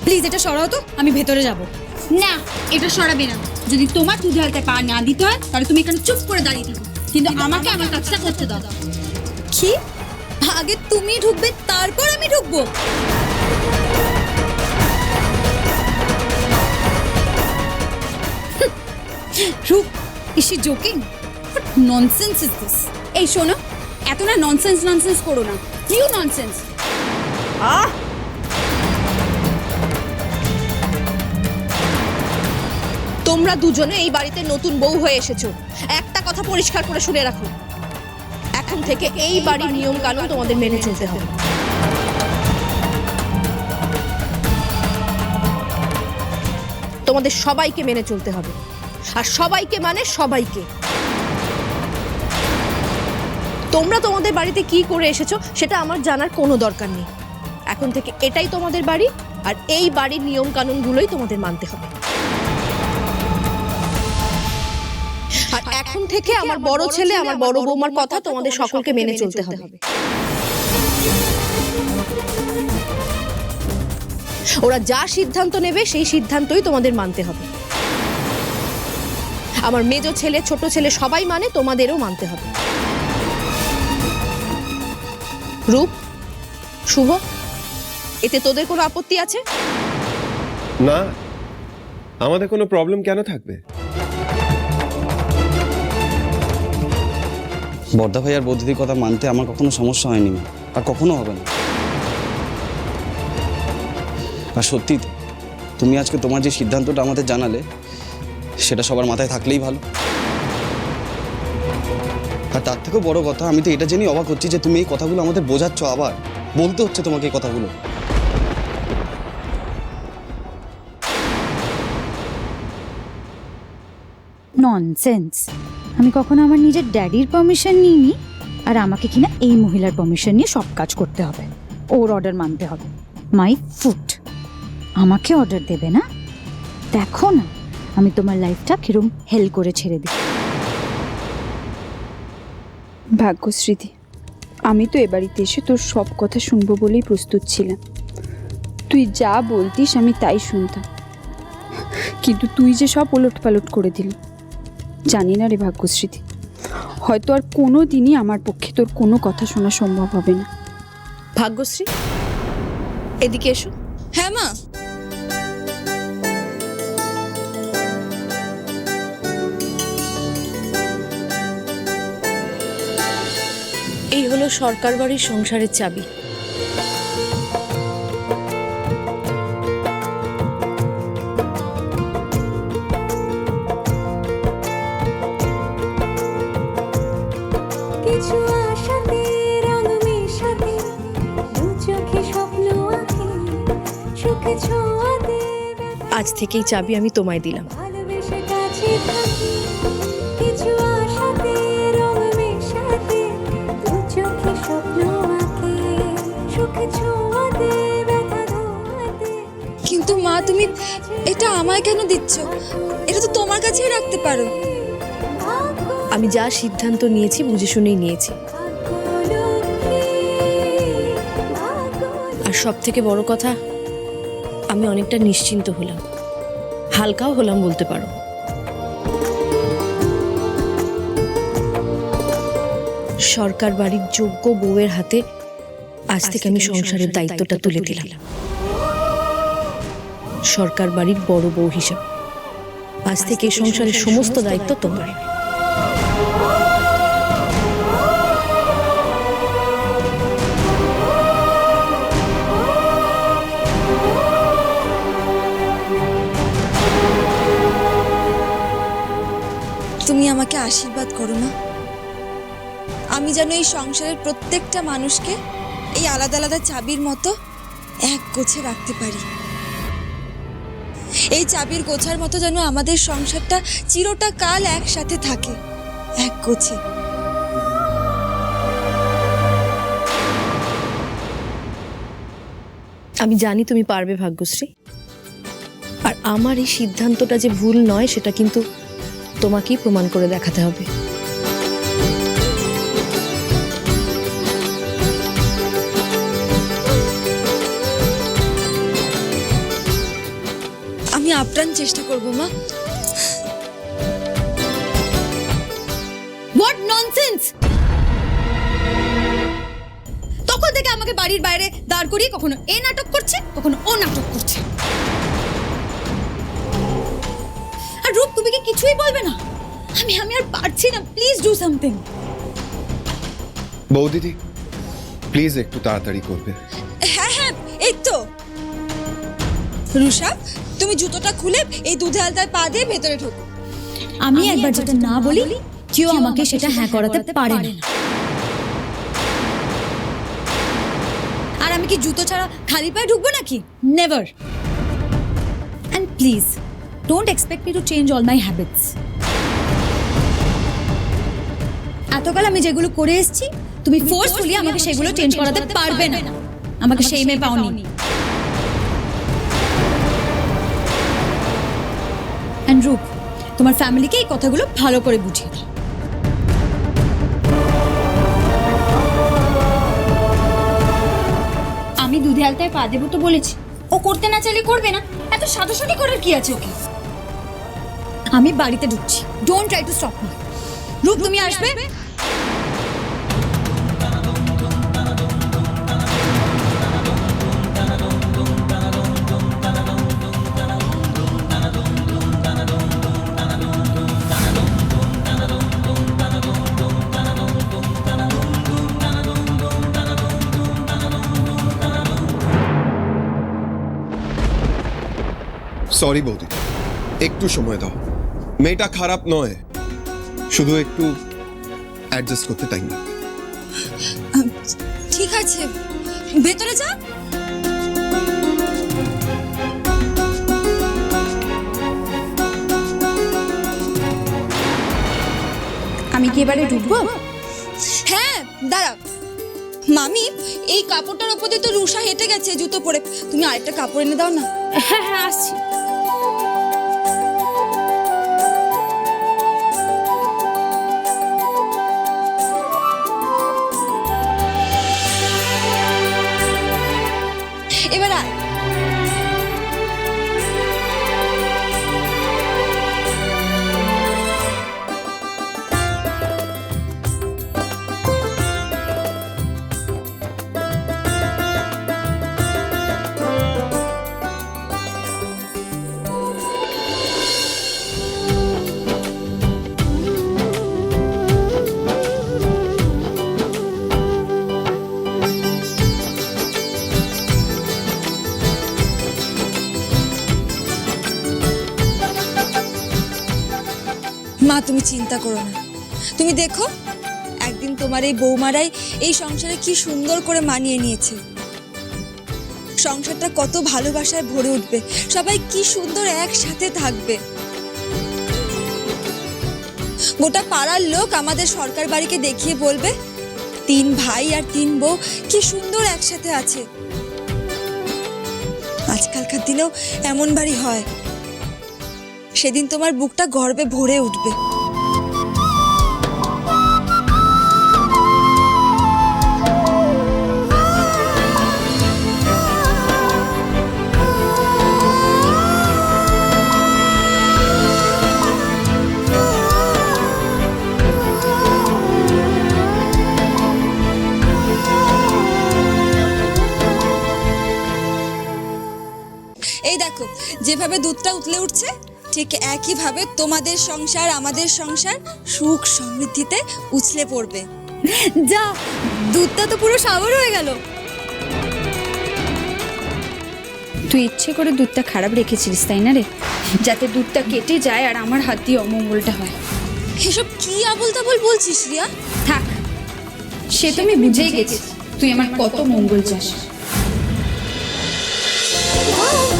Please এটা সরাও তো, আমি ভেতরে যাব। না, এটা সরাবে না। যদি তোমার দুধে হাতে পা না দিতে হয় তাহলে তুমি এখানে চুপ করে দাঁড়িয়ে থাকো, কিন্তু আমাকে আমার কাজটা করতে দাও। কি? আগে তুমি ঢুকবে তারপর আমি ঢুকবো? রূপ, is she joking? What nonsense is this? এই শোনো, এত না ননসেন্স করো না। কিউ ননসেন্স? তোমরা দুজনে এই বাড়িতে নতুন বউ হয়ে এসেছো। একটা কথা পরিষ্কার করে শুনে রাখো, এখন থেকে এই বাড়ির নিয়ম কানুন তোমাদের মেনে চলতে হবে। তোমাদের সবাইকে মেনে চলতে হবে, আর সবাইকে মানে সবাইকে। তোমরা তোমাদের বাড়িতে কি করে এসেছো সেটা আমার জানার কোনো দরকার নেই। এখন থেকে এটাই তোমাদের বাড়ি, আর এই বাড়ির নিয়ম কানুনগুলোই তোমাদের মানতে হবে। আর এখন থেকে আমার বড় ছেলে, আমার বড় বৌমার কথা তোমাদের সকলকে মেনে চলতে হবে। ওরা যা সিদ্ধান্ত নেবে সেই সিদ্ধান্তই তোমাদের মানতে হবে। আমার মেজো ছেলে, ছোট ছেলে সবাই মানে, তোমাদেরও মানতে হবে। রূপ, শুভ, এতে তোদের কোনো আপত্তি আছে? না, আমাদের কোনো প্রবলেম কেন থাকবে? বর্দা ভাই আর বৌদিদির কথা মানতে আমার কখনো সমস্যা হয়নি, আর কখনো হবে না। আর সত্যি তুমি আজকে তোমার যে সিদ্ধান্তটা আমাদের জানালে সেটা সবার মাথায় থাকলেই ভালো। আর তার থেকেও বড় কথা, আমি তো এটা জেনেই অবাক হচ্ছি যে তুমি এই কথাগুলো আমাদের বোঝাচ্ছ, আবার বলতে হচ্ছে তোমাকে এই কথাগুলো। ননসেন্স! আমি কখনো আমার নিজের ড্যাডির পারমিশন নিইনি, আর আমাকে কিনা এই মহিলার পারমিশন নিয়ে সব কাজ করতে হবে, ওর অর্ডার মানতে হবে। My foot! আমাকে অর্ডার দেবে না? দেখো না আমি তোমার লাইফটা কিরম হেল করে ছেড়ে দিই। ভাগ্যশ্রীদি, আমি তো এ বাড়িতে এসে তোর সব কথা শুনবো বলেই প্রস্তুত ছিলাম। তুই যা বলতিস আমি তাই শুনতাম, কিন্তু তুই যে সব ওলটপালট করে দিলি। জানি না রে ভাগ্যশ্রীদি, হয়তো আর কোনো দিনই আমার পক্ষে তোর কোনো কথা শোনা সম্ভব হবে না। ভাগ্যশ্রী, এদিকে এসো। হ্যাঁ মা। এই হলো সরকার বাড়ির সংসারের চাবি। কিছু আশাতে রং মেশাতে দু চোখে স্বপ্ন আঁকে সুখে ছোঁয়াতে আজ থেকেই চাবি আমি তোমায় দিলাম। ভালোবেসে কাছে থাকি। কিছু আশাতে রং মেশাতে দু চোখে স্বপ্ন আঁকে সুখে ছোঁয়াতে ব্যথা ধোয়াতে। কিন্তু মা, তুমি এটা আমায় কেন দিচ্ছ? এটা তো তোমার কাছেই রাখতে পারো। আমি যা সিদ্ধান্ত নিয়েছি বুঝে শুনেই নিয়েছি, আর সব থেকে বড় কথা, আমি অনেকটা নিশ্চিন্ত হলাম, হালকাও হলাম বলতে পারো। সরকার বাড়ির যোগ্য বউয়ের হাতে আজ থেকে আমি সংসারের দায়িত্বটা তুলে দিলাম, সরকার বাড়ির বড় বউ হিসাবে। আজ থেকে এই সংসারের সমস্ত দায়িত্ব তোমার। তুমি আমাকে আশীর্বাদ করো না, আমি যেন এই সংসারের প্রত্যেকটা মানুষকে এই আলাদা আলাদা চাবির মতো এক গোছে রাখতে পারি। এই চাবির গোছার মতো যেন আমাদের সংসারটা চিরটা কাল একসাথে থাকে, এক গোছে। আমি জানি তুমি পারবে ভাগ্যশ্রী, আর আমার এই সিদ্ধান্তটা যে ভুল নয় সেটা কিন্তু তোমাকেই প্রমাণ করে দেখাতে হবে। আমি আপ্রাণ চেষ্টা করব মা। What nonsense! তখন থেকে আমাকে বাড়ির বাইরে দাঁড় করিয়ে কখনো এ নাটক করছে, কখনো ও নাটক করছে। আর রূপ, তুমি কি কিছুই বলবে না? আমি আর পারছি না, প্লিজ ডু সামথিং। বৌদিদি প্লিজ একটু তাড়াতাড়ি করবে। হ্যাঁ হ্যাঁ, এই তো। রুষা, তুমি জুতোটা খুলে এই দুধে আলতায় পা দিয়ে ভেতরে ঢোকো। আমি একবার যেটা না বলি কেউ আমাকে সেটা হ্যাঁ করাতে পারে না। আর আমি কি জুতো ছাড়া খালি পায়ে ঢুকবো নাকি? Never. And please, don't expect me to change all my habits. এতকাল আমি যেগুলো করে এসেছি, তুমি ফোর্সফুলি আমাকে সেগুলো চেঞ্জ করাতে পারবে না। আমাকে সেই মেয়ে পাওনি। And রূপ, তোমার ফ্যামিলিকে এই কথাগুলো ভালো করে বুঝিয়ে দাও। আমি দুধে আলতায় পা দেবো তো বলেছি, ও করতে না চাইলে করবে না। এত সাদাসাদি করার কি আছে ওকে? আমি বাড়িতে ঢুকছি, don't try to stop me. রূপ, তুমি আসবে? সরি বৌদি, একটু সময় দাও। মেয়েটা খারাপ নয়, শুধু একটু অ্যাডজাস্ট করতে টাইম লাগবে। ঠিক আছে, ভেতরে যা। আমি কি এবারে ঢুকবো? হ্যাঁ দাঁড়া। মামি, এই কাপড়টার ওপর দিয়ে তো রুষা হেঁটে গেছে জুতো পরে, তুমি আরেকটা কাপড় এনে দাও না। হ্যাঁ হ্যাঁ, আসছি। এবার আয়। মা, তুমি চিন্তা করো না। তুমি দেখো, একদিন তোমার এই বৌমারাই এই সংসারে কি সুন্দর করে মানিয়ে নিয়েছে। সংসারটা কত ভালোবাসায় ভরে উঠবে, সবাই কি সুন্দর একসাথে থাকবে। গোটা পাড়ার লোক আমাদের সরকার বাড়িকে দেখিয়ে বলবে 3 ভাই আর 3 বউ কি সুন্দর একসাথে আছে। আজকালকার দিনেও এমন বাড়ি হয়, সেদিন তোমার বুকটা গর্বে ভরে উঠবে। এই দেখো, যেভাবে দুধটা উতলে উঠছে, ঠিক একইভাবে তোমাদের সংসার, আমাদের সংসার সুখ সমৃদ্ধিতে উছলে পড়বে। যা, দুধটা তো পুরো সাগর হয়ে গেল। তুই ইচ্ছে করে দুধটা খারাপ রেখেছিলিস, তাই না রে? যাতে দুধটা কেটে যায় আর আমার হাত দিয়ে অমঙ্গলটা হয়। এসব কি আবল তাবল বলছিস রিয়া? থাক, সে তো আমি বুঝেই গেছি তুই আমার কত মঙ্গল চাস। ভাগ্য